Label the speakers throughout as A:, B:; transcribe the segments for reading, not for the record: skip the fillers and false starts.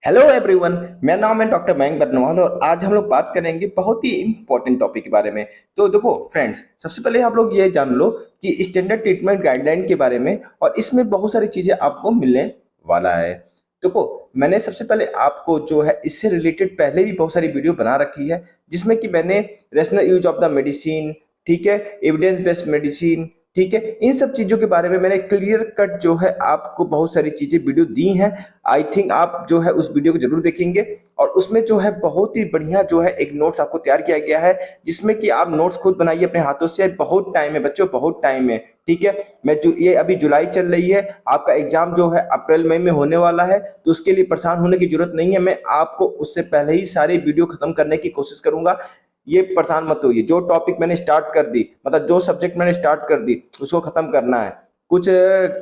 A: Hello everyone. मेरा नाम है डॉक्टर मयंक बरनवाल और आज हम लोग बात करेंगे बहुत ही इम्पोर्टेंट टॉपिक के बारे में। तो देखो फ्रेंड्स, सबसे पहले आप लोग ये जान लो कि स्टैंडर्ड ट्रीटमेंट गाइडलाइन के बारे में, और इसमें बहुत सारी चीज़ें आपको मिलने वाला है। देखो, मैंने सबसे पहले आपको जो है इससे रिलेटेड पहले भी बहुत सारी वीडियो बना रखी है, जिसमें कि मैंने rational use of the medicine, ठीक है, एविडेंस बेस्ड मेडिसिन, ठीक है, इन सब चीज़ों के बारे में मैंने क्लियर कट जो है आपको बहुत सारी चीज़ें वीडियो दी हैं। आई थिंक आप जो है उस वीडियो को जरूर देखेंगे, और उसमें जो है बहुत ही बढ़िया जो है एक नोट्स आपको तैयार किया गया है, जिसमें कि आप नोट्स खुद बनाइए अपने हाथों से। बहुत टाइम है बच्चों, बहुत टाइम है, ठीक है। मैं जो ये अभी जुलाई चल रही है, आपका एग्जाम जो है अप्रैल मई में होने वाला है, तो उसके लिए परेशान होने की जरूरत नहीं है। मैं आपको उससे पहले ही सारी वीडियो खत्म करने की कोशिश करूंगा। ये परेशान मत होइए। जो टॉपिक मैंने स्टार्ट कर दी, मतलब जो सब्जेक्ट मैंने स्टार्ट कर दी, उसको खत्म करना है। कुछ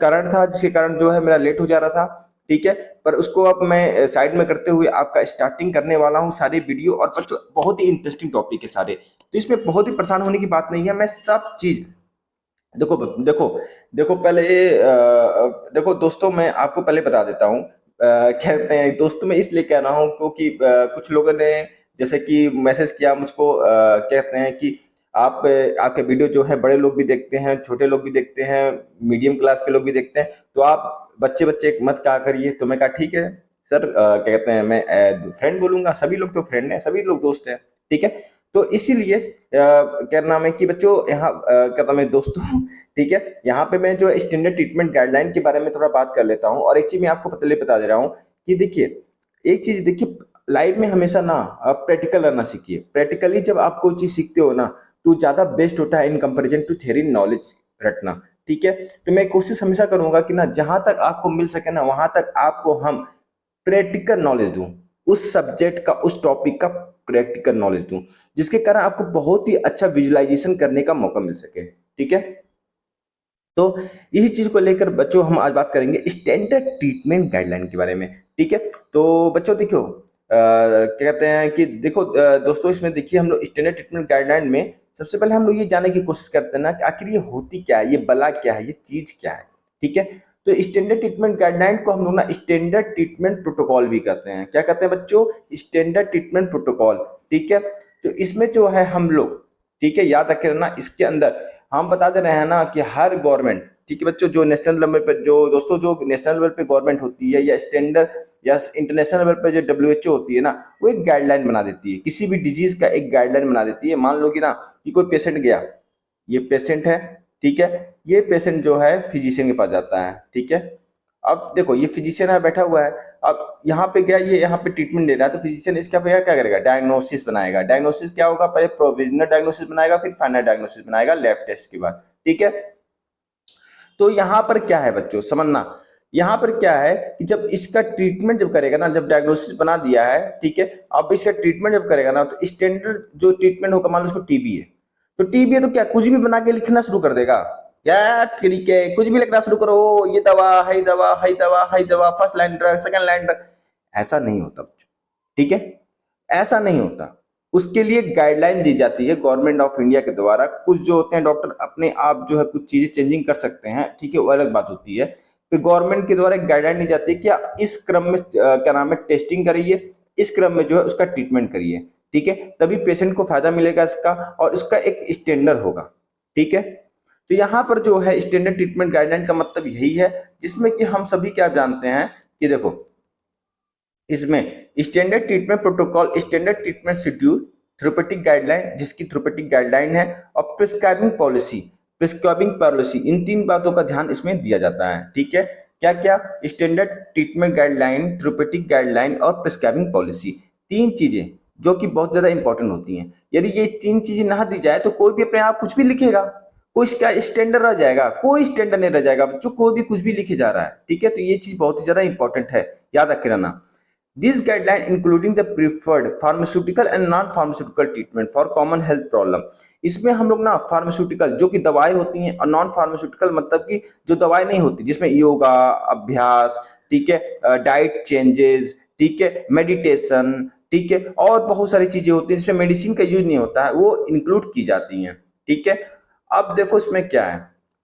A: कारण था जिसके कारण जो है मेरा लेट हो जा रहा था, ठीक है, पर उसको अब मैं साइड में करते हुए आपका स्टार्टिंग करने वाला हूँ सारी वीडियो। और बच्चों बहुत ही इंटरेस्टिंग टॉपिक है सारे, तो इसमें बहुत ही परेशान होने की बात नहीं है। मैं सब चीज देखो देखो देखो पहले देखो दोस्तों, मैं आपको पहले बता देता हूँ। कहते हैं दोस्तों, मैं इसलिए कह रहा हूँ क्योंकि कुछ लोगों ने जैसे कि मैसेज किया मुझको, कहते हैं कि आपके वीडियो जो है बड़े लोग भी देखते हैं, छोटे लोग भी देखते हैं, मीडियम क्लास के लोग भी देखते हैं, तो आप बच्चे बच्चे मत कहा करिए। तो मैं कहा ठीक है सर, कहते हैं मैं फ्रेंड बोलूंगा, सभी लोग तो फ्रेंड हैं, सभी लोग दोस्त हैं, ठीक है। तो इसीलिए क्या नाम है कि बच्चों यहाँ क्या नाम है दोस्तों, ठीक है, यहाँ पे मैं जो स्टैंडर्ड ट्रीटमेंट गाइडलाइन के बारे में थोड़ा बात कर लेता हूँ। और एक चीज मैं आपको पहले बता दे रहा हूँ कि देखिए, एक चीज देखिए, लाइफ में हमेशा ना आप प्रैक्टिकल रहना सीखिए। प्रैक्टिकली जब आप कोई चीज सीखते हो ना, तो ज्यादा बेस्ट होता है in comparison to theory knowledge रटना, ठीक है। तो मैं कोशिश हमेशा करूंगा कि ना जहां तक आपको मिल सके ना, वहां तक आपको हम प्रैक्टिकल नॉलेज दूं, उस सब्जेक्ट का, उस टॉपिक का प्रैक्टिकल नॉलेज दूं, जिसके कारण आपको बहुत ही अच्छा विजुअलाइजेशन करने का मौका मिल सके, ठीक है। तो इसी चीज को लेकर बच्चों हम आज बात करेंगे स्टैंडर्ड ट्रीटमेंट गाइडलाइन के बारे में, ठीक है। तो बच्चों देखो, क्या कहते हैं कि देखो दोस्तों, इसमें देखिए हम लोग स्टैंडर्ड ट्रीटमेंट गाइडलाइन में सबसे पहले हम लोग ये जानने की कोशिश करते हैं ना कि आखिर ये होती क्या है, ये बला क्या है, ये चीज क्या है, ठीक है। तो स्टैंडर्ड ट्रीटमेंट गाइडलाइन को हम लोग ना स्टैंडर्ड ट्रीटमेंट प्रोटोकॉल भी कहते हैं। क्या कहते हैं बच्चों? स्टैंडर्ड ट्रीटमेंट प्रोटोकॉल, ठीक है। तो इसमें जो है हम लोग, ठीक है, याद रखे रहना, इसके अंदर हम बता दे रहे हैं ना कि हर गवर्नमेंट, ठीक है बच्चों, जो नेशनल लेवल पे, जो दोस्तों जो नेशनल लेवल पे गवर्नमेंट होती है, या स्टैंडर्ड या इंटरनेशनल लेवल पे जो डब्ल्यूएचओ होती है ना, वो एक गाइडलाइन बना देती है, किसी भी डिजीज का एक गाइडलाइन बना देती है। मान लो कि ना कि कोई पेशेंट गया, ये पेशेंट है, ठीक है, ये पेशेंट जो है फिजिशियन के पास जाता है, ठीक है। अब देखो ये फिजिशियन है, बैठा हुआ है, अब यहाँ पे गया, ये यहाँ पे ट्रीटमेंट ले रहा है, तो फिजिशियन इसका भैया क्या करेगा? डायग्नोसिस बनाएगा। डायग्नोसिस क्या होगा? पहले प्रोविजनल डायग्नोसिस बनाएगा, फिर फाइनल डायग्नोसिस बनाएगा लैब टेस्ट के बाद, ठीक है। तो यहाँ पर क्या है बच्चों, समझना, यहाँ पर क्या है कि जब इसका ट्रीटमेंट जब करेगा ना, जब डायग्नोसिस बना दिया है, ठीक है, अब इसका ट्रीटमेंट जब करेगा ना, तो स्टैंडर्ड जो ट्रीटमेंट होगा, मान लो उसको टीबी है, तो टीबी है तो क्या कुछ भी बना के लिखना शुरू कर देगा? क्या ठीक है, कुछ भी लिखना शुरू करो, ये दवा है, दवा है, दवा है, दवा, first line drug, second line drug. ऐसा नहीं होता बच्चों, ठीक है, ऐसा नहीं होता। उसके लिए गाइडलाइन दी जाती है गवर्नमेंट ऑफ इंडिया के द्वारा। कुछ जो होते हैं डॉक्टर अपने आप जो है कुछ चीजें चेंजिंग कर सकते हैं, ठीक है, वो अलग बात होती है। फिर गवर्नमेंट के द्वारा एक गाइडलाइन दी जाती है कि आप इस क्रम में क्या नाम है टेस्टिंग करिए, इस क्रम में जो है उसका ट्रीटमेंट करिए, ठीक है, तभी पेशेंट को फायदा मिलेगा इसका, और इसका एक स्टैंडर्ड होगा, ठीक है। तो यहाँ पर जो है स्टैंडर्ड ट्रीटमेंट गाइडलाइन का मतलब यही है, जिसमें कि हम सभी क्या जानते हैं कि देखो, इसमें standard treatment protocol, standard treatment schedule, therapeutic guideline जिसकी थेरेपेटिक गाइडलाइन है, और प्रिस्क्राइबिंग पॉलिसी, प्रिस्क्राइबिंग पॉलिसी, इन तीन बातों का ध्यान इसमें दिया जाता है, ठीक है। क्या क्या? Standard treatment guideline, therapeutic guideline और प्रिस्क्राइबिंग पॉलिसी, तीन चीजें जो कि बहुत ज्यादा इंपॉर्टेंट होती हैं। यदि ये तीन चीजें ना दी जाए तो कोई भी अपने आप कुछ भी लिखेगा, कोई क्या स्टैंडर्ड रह जाएगा? कोई स्टैंडर्ड नहीं रह जाएगा बच्चों, कोई भी कुछ भी लिखे जा रहा है, ठीक है। तो ये चीज बहुत ही ज्यादा इंपॉर्टेंट है, याद रखे रहना। These guidelines including the preferred pharmaceutical and non-pharmaceutical treatment for common health problem। इसमें हम लोग ना फार्मास्यूटिकल जो कि दवाएं होती हैं, और नॉन फार्मास्यूटिकल मतलब कि जो दवाएं नहीं होती, जिसमें योगा अभ्यास, ठीक है, डाइट चेंजेस, ठीक है, मेडिटेशन, ठीक है, और बहुत सारी चीजें होती हैं जिसमें मेडिसिन का यूज नहीं होता है, वो इंक्लूड की जाती हैं, ठीक है। अब देखो इसमें क्या है,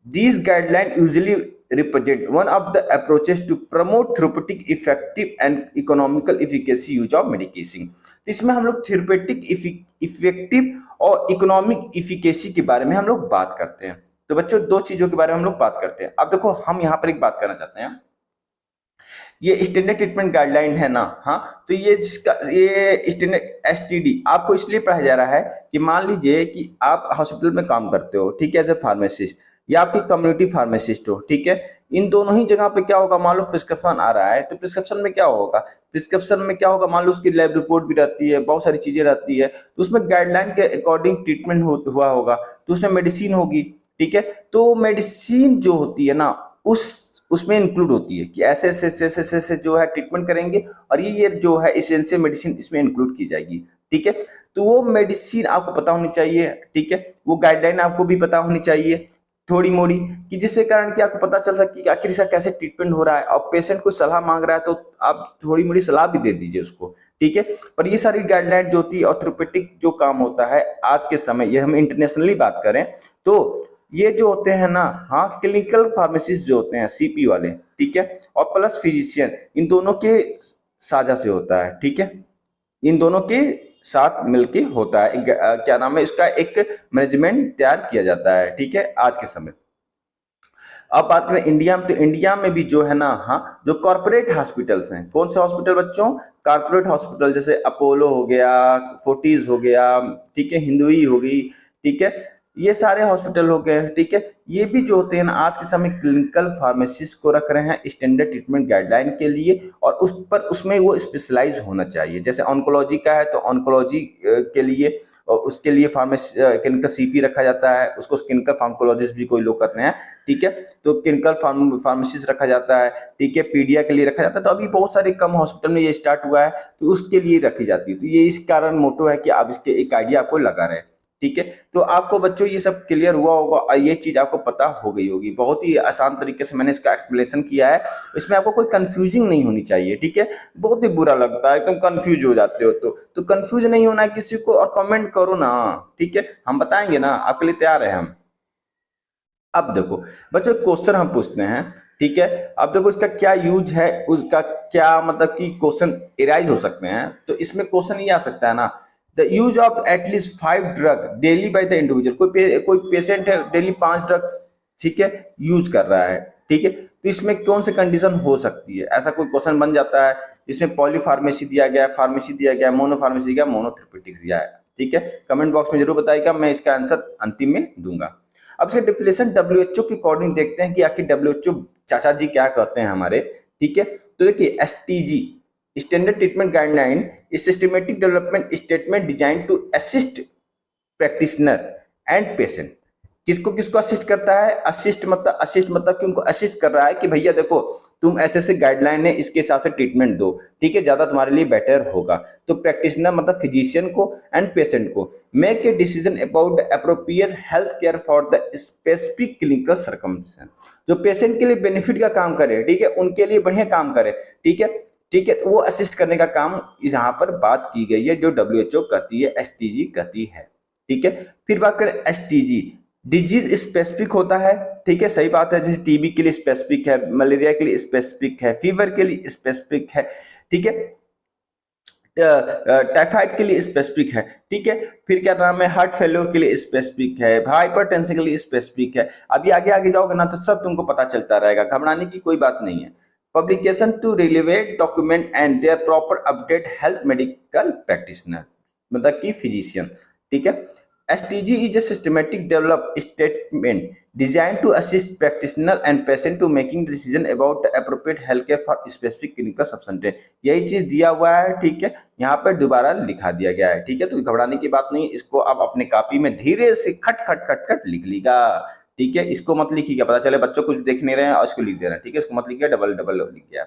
A: these guideline usually represent one of the approaches to promote therapeutic effective and economical efficacy use of medication। तो इसमें हम लोग थेरेपेटिक इफेक्टिव और इकोनॉमिक इफिकेसी के बारे में हम लोग बात करते हैं। तो बच्चों दो चीजों के बारे में हम लोग बात करते हैं। अब देखो हम यहाँ पर एक बात करना चाहते हैं, ये स्टैंडर्ड ट्रीटमेंट गाइडलाइन है ना, हाँ, तो ये जिसका ये स्टैंडर्ड एसटीडी आपको इसलिए पढ़ाया जा रहा है कि मान लीजिए कि आप हॉस्पिटल में काम करते हो, ठीक है, एज ए फार्मासिस्ट, या आपकी कम्युनिटी फार्मासिस्ट हो, ठीक है, इन दोनों ही जगह पे क्या होगा, मान लो प्रिस्क्रिप्शन आ रहा है, तो प्रिस्क्रिप्शन में क्या होगा, प्रिस्क्रिप्शन में क्या होगा, मान लो उसकी लैब रिपोर्ट भी रहती है, बहुत सारी चीजें रहती है, तो उसमें गाइडलाइन के अकॉर्डिंग ट्रीटमेंट हुआ होगा, तो उसमें मेडिसिन होगी, ठीक है, तो मेडिसिन जो होती है ना उसमें इंक्लूड होती है कि ऐसे ऐसे जो है ट्रीटमेंट करेंगे, और ये जो है एसेंशियल मेडिसिन इसमें इंक्लूड की जाएगी, ठीक है। तो वो मेडिसिन आपको पता होनी चाहिए, ठीक है, वो गाइडलाइन आपको भी पता होनी चाहिए थोड़ी मोड़ी, कि जिससे कारण कि आपको पता चल सके कि आखिर इसका कैसे ट्रीटमेंट हो रहा है, और पेशेंट को सलाह मांग रहा है तो आप थोड़ी मोड़ी सलाह भी दे दीजिए उसको, ठीक है। पर ये सारी गाइडलाइन जो होती है, ऑर्थोपेडिक जो काम होता है आज के समय, ये हम इंटरनेशनली बात करें तो ये जो होते हैं ना, हाँ, क्लिनिकल फार्मासिस्ट जो होते हैं सीपी वाले, ठीक है, और प्लस फिजिशियन, इन दोनों के साझा से होता है, ठीक है, इन दोनों के साथ मिलके होता है, क्या नाम है इसका, एक मैनेजमेंट तैयार किया जाता है, ठीक है, आज के समय। अब बात करें इंडिया में, तो इंडिया में भी जो है ना, हाँ, जो कॉर्पोरेट हॉस्पिटल्स हैं, कौन से हॉस्पिटल बच्चों, कॉर्पोरेट हॉस्पिटल, जैसे अपोलो हो गया, फोर्टिज हो गया, ठीक है, हिंदुई हो गई, ठीक है, ये सारे हॉस्पिटल हो गए, ठीक है, ये भी जो होते हैं ना आज के समय क्लिनिकल फार्मासिस्ट को रख रहे हैं स्टैंडर्ड ट्रीटमेंट गाइडलाइन के लिए, और उस पर उसमें वो स्पेशलाइज होना चाहिए। जैसे ऑन्कोलॉजी का है तो ऑन्कोलॉजी के लिए, और उसके लिए क्लिनिकल सीपी रखा जाता है, उसको क्लिनिकल फार्माकोलॉजिस्ट भी कोई लोग करते हैं, ठीक है, तो क्लिनिकल फार्मासिस्ट रखा जाता है, ठीक है, पीडिया के लिए रखा जाता है। तो अभी बहुत सारे कम हॉस्पिटल में ये स्टार्ट हुआ है, तो उसके लिए रखी जाती है। तो ये इस कारण मोटो है कि आप इसके एक आइडिया आपको लगा रहे हैं, ठीक है। तो आपको बच्चों ये सब क्लियर हुआ होगा, और ये चीज आपको पता हो गई होगी। बहुत ही आसान तरीके से मैंने इसका एक्सप्लेनेशन किया है, इसमें आपको कोई कंफ्यूजिंग नहीं होनी चाहिए, ठीक है। बहुत ही बुरा लगता है, एकदम कंफ्यूज हो जाते हो, तो कंफ्यूज नहीं होना है किसी को, और कमेंट करो ना, ठीक है, हम बताएंगे ना, आपके लिए तैयार है हम। अब देखो बच्चों क्वेश्चन हम पूछते हैं, ठीक है, अब देखो इसका क्या यूज है, उसका क्या मतलब कि क्वेश्चन एराइज हो सकते हैं। तो इसमें क्वेश्चन ये आ सकता है ना, the use of at least 5 drug daily by the individual, कोई पेशेंट है डेली 5 ड्रग्स, ठीक है, यूज कर रहा है, ठीक है, तो इसमें कौन सी कंडीशन हो सकती है, ऐसा कोई क्वेश्चन बन जाता है। इसमें पॉलीफार्मेसी दिया गया है, फार्मेसी दिया गया है, मोनोफार्मेसी दिया गया, मोनोथेरेपेटिक्स दिया है, ठीक है, कमेंट बॉक्स में जरूर बताइएगा, मैं इसका आंसर अंतिम में दूंगा। अब इसका डेफिनेशन डब्ल्यूएचओ के अकॉर्डिंग देखते हैं कि आखिर डब्ल्यूएचओ चाचा जी क्या कहते हैं हमारे, ठीक है। तो देखिए STG standard treatment guideline is systematic development statement design to assist practitioner and patient. किसको किसको असिस्ट करता है, असिस्ट मतलब कि उनको असिस्ट कर रहा है कि भैया देखो तुम ऐसे ऐसे गाइडलाइन है, इसके हिसाब से ट्रीटमेंट दो, ठीक है, ज्यादा तुम्हारे लिए बेटर होगा। तो प्रैक्टिशनर मतलब फिजिशियन को एंड पेशेंट को make a decision about the appropriate health care for the specific clinical circumstance. जो पेशेंट के लिए बेनिफिट का काम करे, ठीक है, उनके लिए बढ़िया काम करे, ठीक है, ठीक है, तो वो असिस्ट करने का काम यहाँ पर बात की गई है, जो डब्ल्यूएचओ कहती है, एसटीजी कहती है, ठीक है। फिर बात करें एसटीजी, डिजीज स्पेसिफिक होता है, ठीक है, सही बात है, जैसे टीबी के लिए स्पेसिफिक है, मलेरिया के लिए स्पेसिफिक है, फीवर के लिए स्पेसिफिक है, ठीक है, टाइफाइड के लिए स्पेसिफिक है, ठीक है, फिर क्या नाम है, हार्ट फेल्योर के लिए स्पेसिफिक है, हाइपरटेंशन के लिए स्पेसिफिक है। अभी आगे आगे जाओगे ना तो सब तुमको पता चलता रहेगा, घबराने की कोई बात नहीं है। Publication to relevant document and their proper update health medical practitioner मतलब कि फिजिशियन, ठीक है। STG is a systematic developed statement designed to assist practitioner and patient to making decision about the appropriate healthcare for specific clinical substance। यही चीज दिया हुआ है, ठीक है, यहाँ पर दोबारा लिखा दिया गया है, ठीक है, तो घबराने की बात नहीं, इसको आप अपने कॉपी में धीरे से खट खट खट खट लिख लीजिएगा, ठीक है, इसको मत लिखिएगा, पता चले बच्चों कुछ देख नहीं रहे हैं और इसको लिख दे रहे हैं, ठीक है, इसको मत लिखिएगा, डबल डबल लिख गया।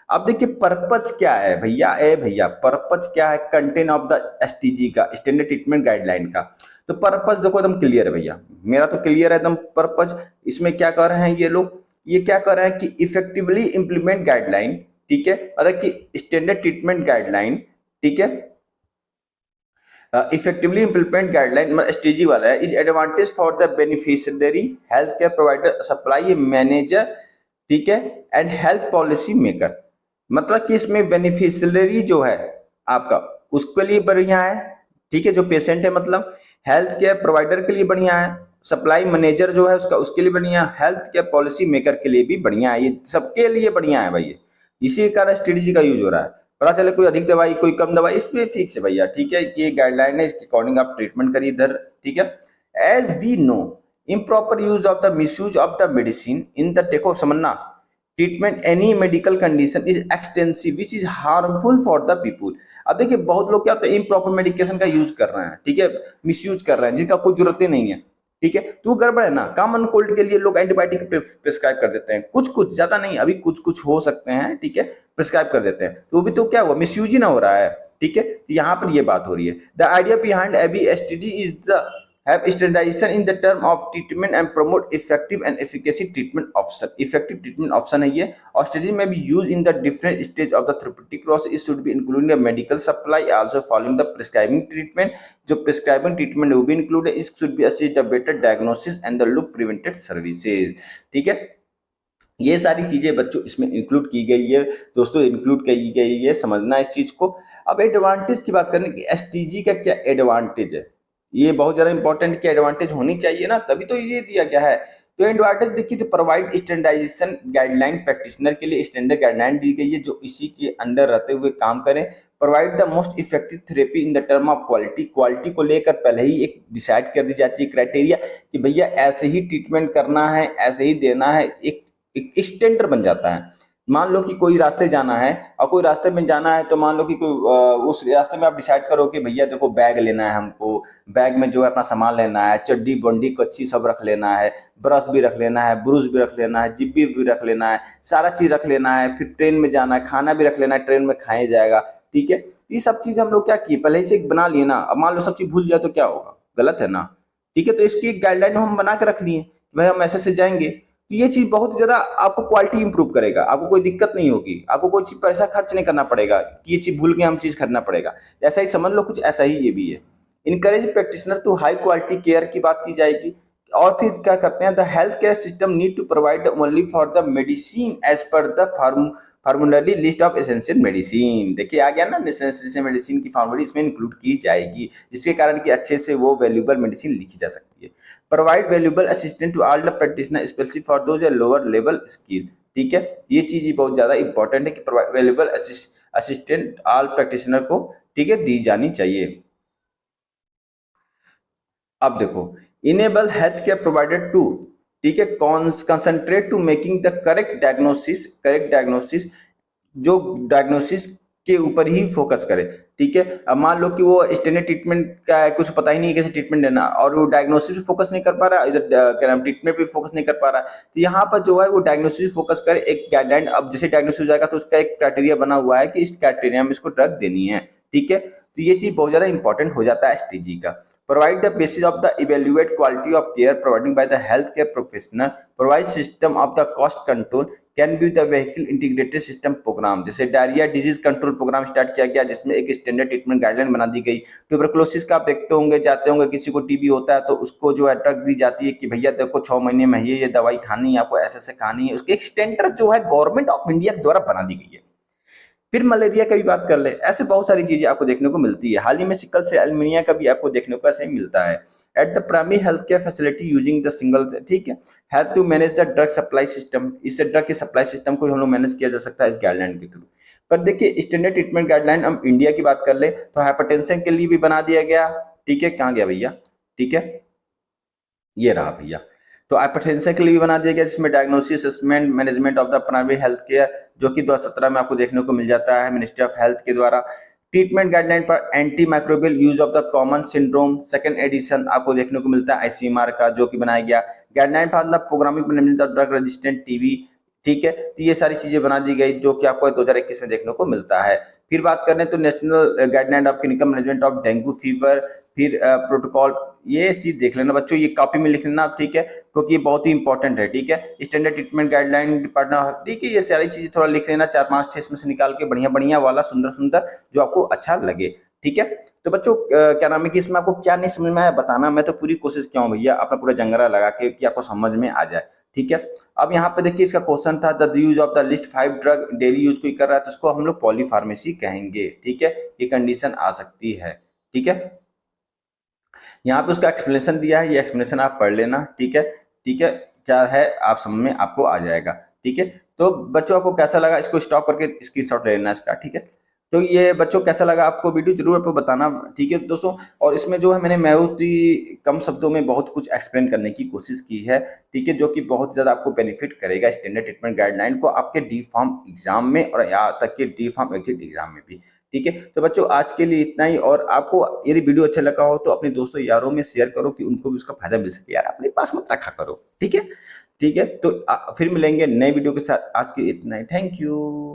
A: अब देखिए पर्पज क्या है भैया, भैया पर्पज क्या है कंटेंट ऑफ द एसटीजी का, स्टैंडर्ड ट्रीटमेंट गाइडलाइन का। तो पर्पज देखो एकदम क्लियर है भैया, मेरा तो क्लियर है एकदम पर्पज। इसमें क्या कर रहे हैं ये लोग, ये क्या कर रहे हैं कि इफेक्टिवली इंप्लीमेंट गाइडलाइन, ठीक है, मतलब कि स्टैंडर्ड ट्रीटमेंट गाइडलाइन, ठीक है, इफेक्टिवली इंप्लीमेंट गाइडलाइन एसटीजी वाला है, is advantage for the beneficiary health care provider supply manager ठीक है, एंड हेल्थ पॉलिसी मेकर, मतलब कि इसमें बेनिफिशियरी जो है आपका उसके लिए बढ़िया है, ठीक है, जो पेशेंट है, मतलब हेल्थ केयर प्रोवाइडर के लिए बढ़िया है, सप्लाई मैनेजर जो है उसका उसके लिए बढ़िया, हेल्थ केयर पॉलिसी मेकर के लिए भी बढ़िया है, ये सबके लिए बढ़िया है भाई। इसी कारण स्ट्रेटेजी का यूज हो रहा है। पता चले कोई अधिक दवाई कोई कम दवाई, इसमें फिक्स है भैया, ठीक है, ये गाइडलाइन है, इसके अकॉर्डिंग आप ट्रीटमेंट करिए इधर, ठीक है। As we know improper use of the misuse of the medicine in the, देखो समझना, treatment any medical condition is extensive which is harmful for the people. अब देखिए बहुत लोग क्या होता है इम्प्रॉपर मेडिकेशन का यूज कर रहे हैं, ठीक है, मिसयूज कर रहे हैं जिनका कोई जरूरत ही नहीं है, ठीक है, तो गड़बड़ है ना। कॉमन कोल्ड के लिए लोग एंटीबायोटिक प्रिस्क्राइब कर देते हैं, कुछ कुछ, ज्यादा नहीं, अभी कुछ कुछ हो सकते हैं, ठीक है, प्रिस्क्राइब कर देते हैं, तो वो भी तो क्या हुआ, मिसयूज ही ना हो रहा है, ठीक है, तो यहाँ पर ये बात हो रही है। The idea behind AB STD is the have standardization in the term of treatment and promote effective and efficacy treatment option, effective treatment option है ये, और strategy may be used in the different stage of the therapeutic process, it should be including the medical supply also following the prescribing treatment, जो prescribing treatment है वो भी include है, it should be assist the better diagnosis and the look prevented services, ठीक है। ये सारी चीजें बच्चों इसमें इंक्लूड की गई है दोस्तों, इंक्लूड की गई है, समझना इस चीज को। अब एडवांटेज की बात करें कि एसटीजी का क्या एडवांटेज है, ये बहुत ज्यादा इंपॉर्टेंट, की एडवांटेज होनी चाहिए ना, तभी तो ये दिया गया है। तो एडवांटेज देखिए, तो प्रोवाइड स्टैंडर्डाइजेशन गाइडलाइन, प्रैक्टिशनर के लिए स्टैंडर्ड गाइडलाइन दी गई है जो इसी के अंडर रहते हुए काम करें। Provide the most effective therapy in the term of quality, quality को लेकर पहले ही एक डिसाइड कर दी जाती है क्राइटेरिया कि भैया ऐसे ही ट्रीटमेंट करना है, ऐसे ही देना है, एक स्टैंडर्ड बन जाता है। मान लो कि कोई रास्ते जाना है और कोई रास्ते में जाना है, तो मान लो कि कोई उस रास्ते में आप डिसाइड करो कि भैया देखो बैग लेना है हमको, बैग में जो है अपना सामान लेना है, चड्डी बंडी कच्ची सब रख लेना है, ब्रश भी रख लेना है, ब्रूस भी रख लेना है, जिब्बी भी रख लेना है, सारा चीज रख लेना है, फिर ट्रेन में जाना है, खाना भी रख लेना है, ट्रेन में खाया जाएगा, ठीक है। ये सब चीज हम लोग क्या किए पहले से बना लिए ना, अब मान लो सब चीज भूल जाए तो क्या होगा, गलत है ना, ठीक है। तो इसकी एक गाइडलाइन हम बना के रख लिए, भाई हम ऐसे से जाएंगे, तो ये चीज बहुत ज्यादा आपको क्वालिटी इंप्रूव करेगा, आपको कोई दिक्कत नहीं होगी, आपको कोई चीज पैसा खर्च नहीं करना पड़ेगा कि ये चीज भूल के हम चीज खरीदना पड़ेगा, ऐसा ही समझ लो, कुछ ऐसा ही ये भी है। Encourage practitioner to high quality care की बात की जाएगी। और फिर क्या करते हैं, the health care system need to provide only for the medicine as per the formulary list of essential medicine, देखिए आ गया ना, एसेंशियल मेडिसिन की फार्मूलरी इसमें इंक्लूड की जाएगी, जिसके कारण कि अच्छे से वो वैल्यूबल मेडिसिन लिखी जा सकती है। Provide valuable assistant to all the practitioner specially for those lower level skill, ठीक है, ये चीज बहुत ज्यादा इंपॉर्टेंट है कि provide valuable assistant all practitioner को, ठीक है, दी जानी चाहिए। अब देखो, enable health care provider to, ठीक है, concentrate to making the correct diagnosis, जो डायग्नोसिस के ऊपर ही फोकस करे, ठीक है। अब मान लो कि वो स्टैंडर्ड ट्रीटमेंट का है, कुछ पता ही नहीं है कैसे ट्रीटमेंट देना, और वो डायग्नोसिस पे फोकस नहीं कर पा रहा, इधर क्या नाम ट्रीटमेंट पे फोकस नहीं कर पा रहा, तो यहाँ पर जो है वो डायग्नोसिस फोकस करे, एक गाइडलाइन, अब जैसे डायग्नोसिस हो जाएगा तो उसका एक क्राइटेरिया बना हुआ है कि इस क्राइटेरिया में इसको ड्रग देनी है, ठीक है। तो ये चीज बहुत ज्यादा इंपॉर्टेंट हो जाता है एसटीजी का। Provide the basis of the evaluate quality of care providing by the healthcare professional, provide system of the cost control, can be the vehicle integrated system program, जैसे diarrhoea disease control programme start किया गया जिसमें एक standard treatment guideline बना दी गई। Tuberculosis का आप देखते होंगे, जाते होंगे, किसी को टीबी होता है तो उसको जो है ड्रग दी जाती है कि भैया देखो 6 महीने में ये दवाई खानी है, आपको ऐसे ऐसे खानी है, उसकी एक स्टैंडर्ड जो है गवर्नमेंट ऑफ इंडिया द्वारा बना दी गई है। फिर मलेरिया का भी बात कर ले, ऐसे बहुत सारी चीजें आपको देखने को मिलती है, हाल ही में सिकल से एलमिनिया का भी आपको देखने को ऐसे ही मिलता है। At the primary health care facility using the single, ठीक है, help to manage the drug supply system, इससे ड्रग के सप्लाई सिस्टम को हम लोग मैनेज किया जा सकता है इस गाइडलाइन के थ्रू। पर देखिए स्टैंडर्ड ट्रीटमेंट गाइडलाइन हम इंडिया की बात कर ले तो हाइपरटेंशन के लिए भी बना दिया गया, ठीक है, कहाँ गया भैया, ठीक है, ये रहा भैया। तो हाइपरटेंशन के लिए भी बना दिया गया जिसमें diagnosis assessment management of the primary health care, जो कि 2017 में आपको देखने को मिल जाता है मिनिस्ट्री ऑफ हेल्थ के द्वारा। ट्रीटमेंट गाइडलाइन पर anti microbial use of the common syndrome second edition आपको देखने को मिलता है आईसीएमआर का, जो कि बनाया गया। Guideline for the programming management of drug resistant TB, ठीक है, तो ये सारी चीजें बना दी गई जो कि आपको 2021 में देखने को मिलता है। फिर बात करें तो national guideline of clinical management of dengue fever, फिर प्रोटोकॉल, ये चीज देख लेना बच्चों, ये कॉपी में लिख लेना, ठीक है, क्योंकि ये बहुत ही इंपॉर्टेंट है, ठीक है। स्टैंडर्ड ट्रीटमेंट गाइडलाइन डिपार्टमेंट, ठीक है, ये सारी चीजें थोड़ा लिख लेना, 4-5 इसमें से निकाल के बढ़िया बढ़िया वाला सुंदर सुंदर जो आपको अच्छा लगे, ठीक है। तो बच्चों क्या नाम है कि इसमें आपको क्या नहीं समझ में आया बताना, मैं तो पूरी कोशिश किया हूँ भैया अपना पूरा जंगरा लगा के कि आपको समझ में आ जाए, ठीक है। अब यहाँ पे देखिए इसका क्वेश्चन था the use of the list 5 drug daily use कोई कर रहा है तो उसको हम लोग पॉलीफार्मेसी कहेंगे, ठीक है। ये कंडीशन आ सकती है, ठीक है। यहाँ पे उसका एक्सप्लेनेशन दिया है, ये एक्सप्लेनेशन आप पढ़ लेना, ठीक है। ठीक है, क्या है आप समझ में आपको आ जाएगा, ठीक है। तो बच्चों आपको कैसा लगा, इसको स्टॉप करके स्क्रीनशॉट ले लेना इसका, ठीक है। तो ये बच्चों कैसा लगा आपको वीडियो जरूर आपको बताना, ठीक है दोस्तों। और इसमें जो है मैंने बहुत ही कम शब्दों में बहुत कुछ एक्सप्लेन करने की कोशिश की है, ठीक है, जो कि बहुत ज़्यादा आपको बेनिफिट करेगा स्टैंडर्ड ट्रीटमेंट गाइडलाइन को आपके डी फार्म एग्जाम में और यहाँ तक कि डी फार्म एग्जिट एग्जाम में भी, ठीक है। तो बच्चों आज के लिए इतना ही, और आपको यदि वीडियो अच्छा लगा हो तो अपने दोस्तों यारों में शेयर करो कि उनको भी उसका फायदा मिल सके, यार अपने पास मत रखा करो, ठीक है। ठीक है, तो फिर मिलेंगे नए वीडियो के साथ, आज के लिए इतना ही, थैंक यू।